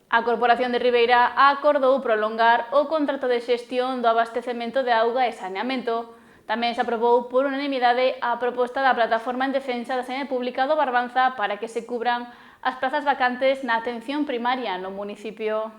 A Corporación de Ribeira acordou prolongar o contrato de xestión do abastecemento de auga e saneamento. Tamén se aprobou por unanimidade a proposta da Plataforma en Defensa da Sanidade Pública do Barbanza para que se cubran as prazas vacantes na atención primaria no municipio.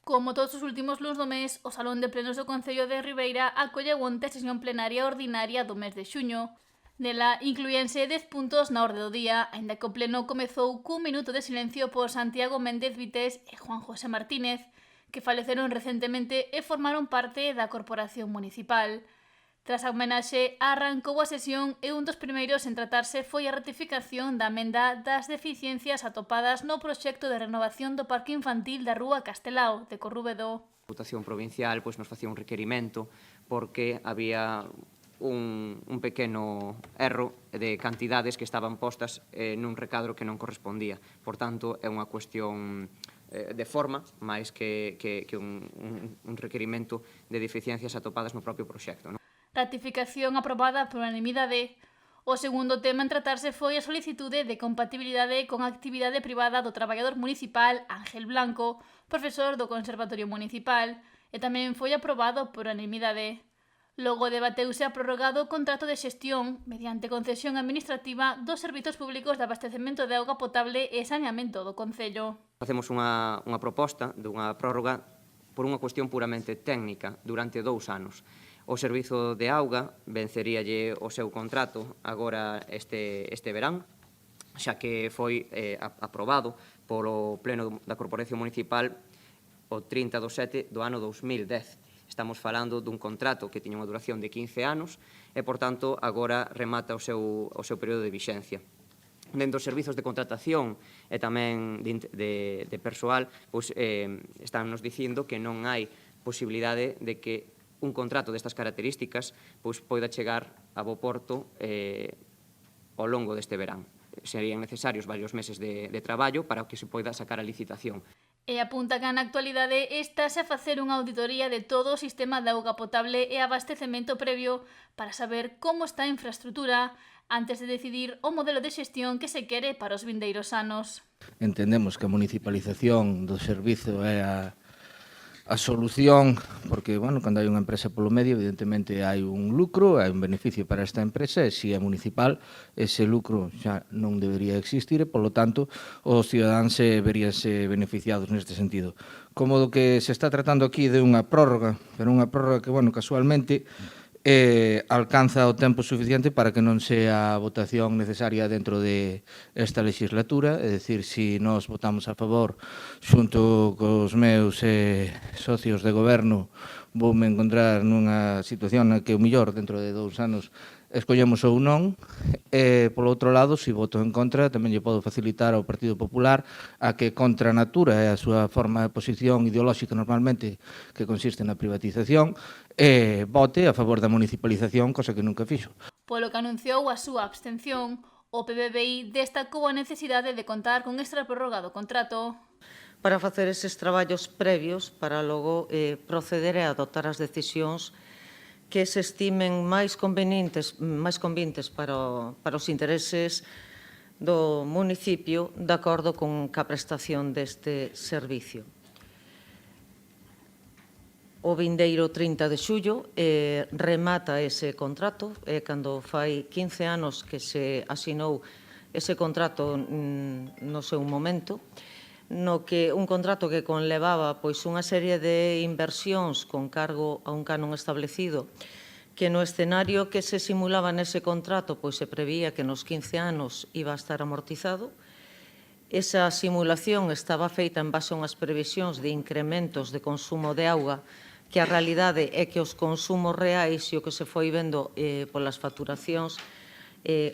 Como todos os últimos luns do mes, o Salón de Plenos do Concello de Ribeira acolleu onte a sesión plenaria ordinaria do mes de xuño. Nela incluíanse 10 puntos na orde do día, aínda que o pleno comezou cun minuto de silencio por Santiago Méndez Vités e Juan José Martínez, que faleceron recentemente e formaron parte da Corporación Municipal. Tras a homenaxe, arrancou a sesión e un dos primeiros en tratarse foi a ratificación da emenda das deficiencias atopadas no proxecto de renovación do Parque Infantil da Rúa Castelao, de Corrubedo. A Deputación Provincial nos facía un requerimento porque había un pequeno erro de cantidades que estaban postas nun recadro que non correspondía. Por tanto, é unha cuestión de forma, máis que un requerimento de deficiencias atopadas no propio proxecto. Ratificación aprobada por unanimidade. O segundo tema en tratarse foi a solicitude de compatibilidade con a actividade privada do traballador municipal Ángel Blanco, profesor do Conservatorio Municipal, e tamén foi aprobado por unanimidade. Logo debateuse a prórroga do contrato de xestión mediante concesión administrativa dos servizos públicos de abastecemento de auga potable e saneamento do Concello. Facemos unha proposta dunha prórroga por unha cuestión puramente técnica durante 2 anos. O Servizo de Auga venceríalle o seu contrato agora este verán, xa que foi aprobado polo Pleno da Corporación Municipal o 30/7 do ano 2010. Estamos falando dun contrato que tiña unha duración de 15 anos e, por tanto, agora remata o seu período de vixencia. Dentro dos servizos de contratación e tamén de persoal, están nos dicindo que non hai posibilidade de que un contrato destas características poida chegar a bo porto ao longo deste verán. Serían necesarios varios meses de traballo para que se poida sacar a licitación. E apunta que na actualidade estase a facer unha auditoría de todo o sistema de auga potable e abastecemento previo para saber como está a infraestrutura antes de decidir o modelo de xestión que se quere para os vindeiros anos. Entendemos que a municipalización do servizo é a solución, porque, cando hai unha empresa polo medio, evidentemente hai un lucro, hai un beneficio para esta empresa, e se é municipal, ese lucro xa non debería existir, e, polo tanto, os cidadáns veríanse beneficiados neste sentido. Como do que se está tratando aquí de unha prórroga, pero unha prórroga que, casualmente, alcanza o tempo suficiente para que non sea a votación necesaria dentro de esta legislatura, é dicir, se nós votamos a favor xunto cos meus socios de goberno, voume encontrar nunha situación na que o mellor dentro de 2 anos escollemos ou non, e, polo outro lado, se voto en contra, tamén lle podo facilitar ao Partido Popular a que contra a natura e a súa forma de posición ideolóxica normalmente, que consiste na privatización, vote a favor da municipalización, cosa que nunca fixo. Polo que anunciou a súa abstención, o PBBI destacou a necesidade de contar con extra prórroga do contrato para facer eses traballos previos para logo proceder a adoptar as decisións que se estimen máis convenientes para os intereses do municipio de acordo con a prestación deste servicio. O vindeiro 30 de xullo remata ese contrato, cando fai 15 anos que se asinou ese contrato no seu momento, no que un contrato que conlevaba unha serie de inversións con cargo a un canon establecido, que no escenario que se simulaba nese contrato se prevía que nos 15 anos iba a estar amortizado. Esa simulación estaba feita en base a unhas previsións de incrementos de consumo de auga, que a realidade é que os consumos reais e o que se foi vendo polas facturacións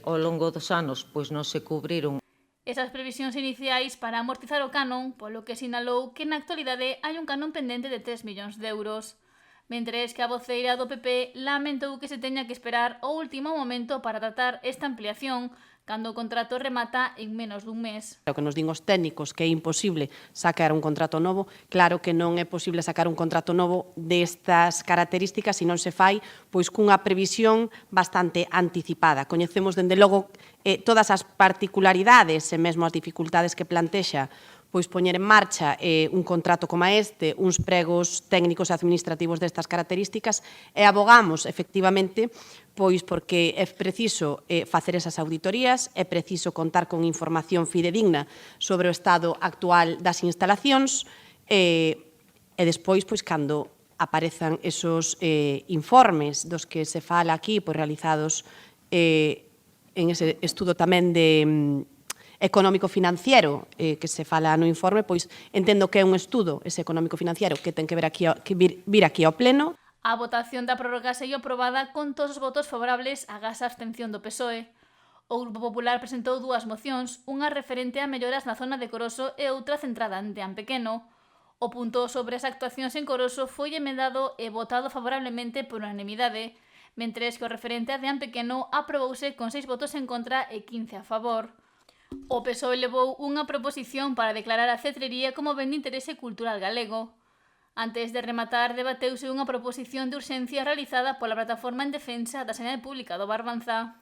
ao longo dos anos non se cubriron. Esas previsións iniciais para amortizar o canon, polo que sinalou que na actualidade hai un canon pendente de 3 millóns de euros. Mentres que a voceira do PP lamentou que se teña que esperar ao último momento para tratar esta ampliación, cando o contrato remata en menos dun mes. O que nos din os técnicos que é imposible sacar un contrato novo, claro que non é posible sacar un contrato novo destas características se non se fai cunha previsión bastante anticipada. Coñecemos, dende logo, todas as particularidades e mesmo as dificultades que plantexa pois poñer en marcha un contrato como este, uns pregos técnicos e administrativos destas características, e abogamos, efectivamente, pois porque é preciso facer esas auditorías, é preciso contar con información fidedigna sobre o estado actual das instalacións, e despois, pois, cando aparezan esos informes dos que se fala aquí, pois, realizados en ese estudo tamén de económico-financiero que se fala no informe, pois entendo que é un estudo ese económico-financiero que ten que vir aquí ao Pleno. A votación da prórroga saiu aprobada con todos os votos favorables agás a abstención do PSOE. O Grupo Popular presentou dúas mocións, unha referente a melloras na zona de Coroso e outra centrada en Deán Pequeno. O punto sobre as actuacións en Coroso foi emendado e votado favorablemente por unanimidade, mentres que o referente a Deán Pequeno aprobouse con 6 votos en contra e 15 a favor. O PSOE levou unha proposición para declarar a cetrería como ben de interese cultural galego. Antes de rematar, debateuse unha proposición de urxencia realizada pola Plataforma en Defensa da Sanidade Pública do Barbanza.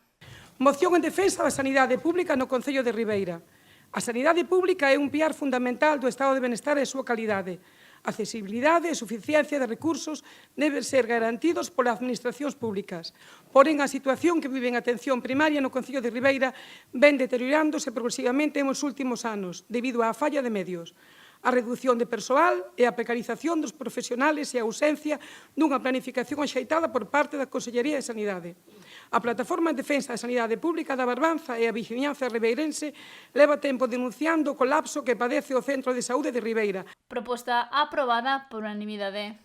Moción en defensa da sanidade pública no Concello de Ribeira. A sanidade pública é un piar fundamental do estado de benestar e a súa calidade. A accesibilidade e suficiencia de recursos deben ser garantidos polas administracións públicas. Porén, a situación que vive en atención primaria no Concello de Ribeira ven deteriorándose progresivamente nos últimos anos, debido á falla de medios, a redución de persoal e a precarización dos profesionales e a ausencia dunha planificación axeitada por parte da Consellería de Sanidade. A Plataforma en Defensa da Sanidade Pública da Barbanza e a Viciñanza ribeirense leva tempo denunciando o colapso que padece o Centro de Saúde de Ribeira. Proposta aprobada por unanimidade.